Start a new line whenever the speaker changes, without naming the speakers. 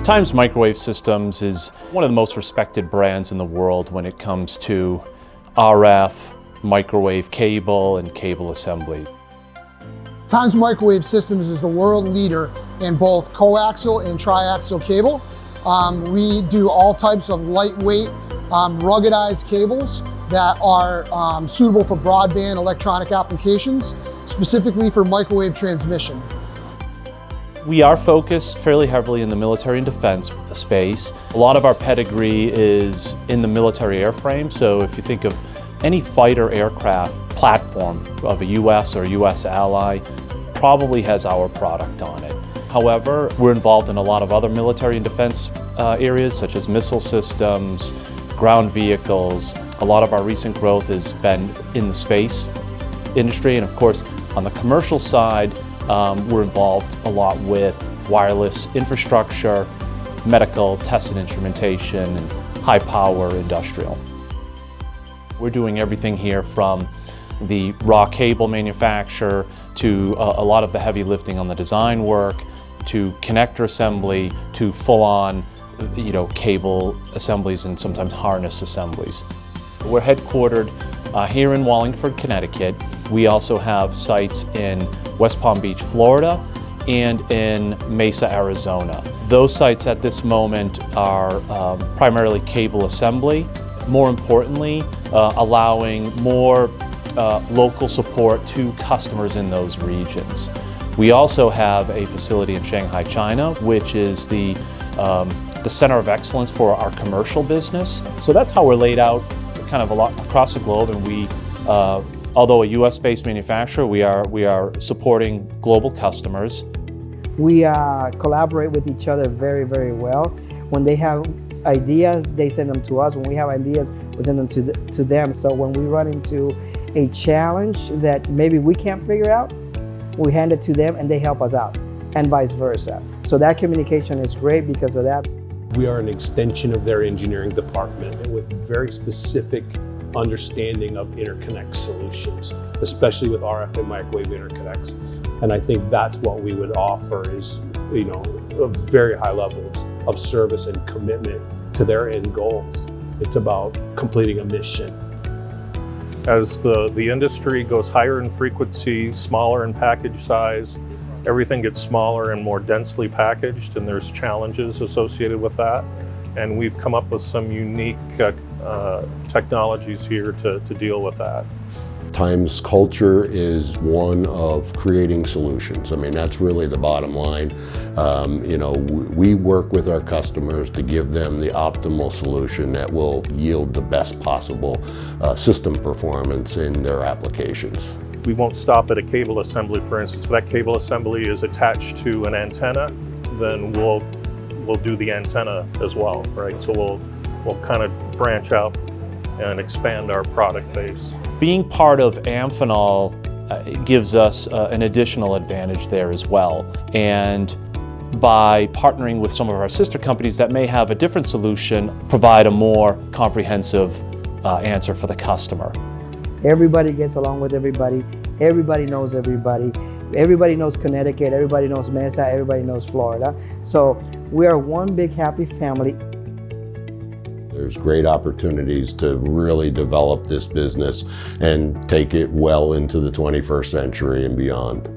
Times Microwave Systems is one of the most respected brands in the world when it comes to RF, microwave cable, and cable assemblies.
Times Microwave Systems is the world leader in both coaxial and triaxial cable. We do all types of lightweight, ruggedized cables that are suitable for broadband electronic applications, specifically for microwave transmission.
We are focused fairly heavily in the military and defense space. A lot of our pedigree is in the military airframe, so if you think of any fighter aircraft platform of a US or US ally, probably has our product on it. However, we're involved in a lot of other military and defense areas such as missile systems, ground vehicles. A lot of our recent growth has been in the space industry, and of course on the commercial side, we're involved a lot with wireless infrastructure, medical, test and instrumentation, and high power industrial. We're doing everything here from the raw cable manufacture to a lot of the heavy lifting on the design work, to connector assembly, to full-on cable assemblies and sometimes harness assemblies. We're headquartered here in Wallingford, Connecticut. We also have sites in West Palm Beach, Florida, and in Mesa, Arizona. Those sites at this moment are primarily cable assembly. More importantly, allowing more local support to customers in those regions. We also have a facility in Shanghai, China, which is the center of excellence for our commercial business. So that's how we're laid out kind of a lot across the globe, and we, although a US-based manufacturer, we are supporting global customers.
We collaborate with each other very, very well. When they have ideas, they send them to us. When we have ideas, we send them to them. So when we run into a challenge that maybe we can't figure out, we hand it to them and they help us out, and vice versa. So that communication is great because of that.
We are an extension of their engineering department with very specific understanding of interconnect solutions, especially with RF and microwave interconnects. And I think that's what we would offer is, a very high level of service and commitment to their end goals. It's about completing a mission.
As the industry goes higher in frequency, smaller in package size, everything gets smaller and more densely packaged, and there's challenges associated with that. And we've come up with some unique technologies here to deal with that.
Times culture is one of creating solutions. I mean, that's really the bottom line. We work with our customers to give them the optimal solution that will yield the best possible system performance in their applications.
We won't stop at a cable assembly, for instance. If that cable assembly is attached to an antenna, then we'll do the antenna as well, right? So we'll kind of branch out and expand our product base.
Being part of Amphenol gives us an additional advantage there as well. And by partnering with some of our sister companies that may have a different solution, provide a more comprehensive answer for the customer.
Everybody gets along with everybody. Everybody knows everybody. Everybody knows Connecticut. Everybody knows Mesa. Everybody knows Florida. So we are one big happy family.
There's great opportunities to really develop this business and take it well into the 21st century and beyond.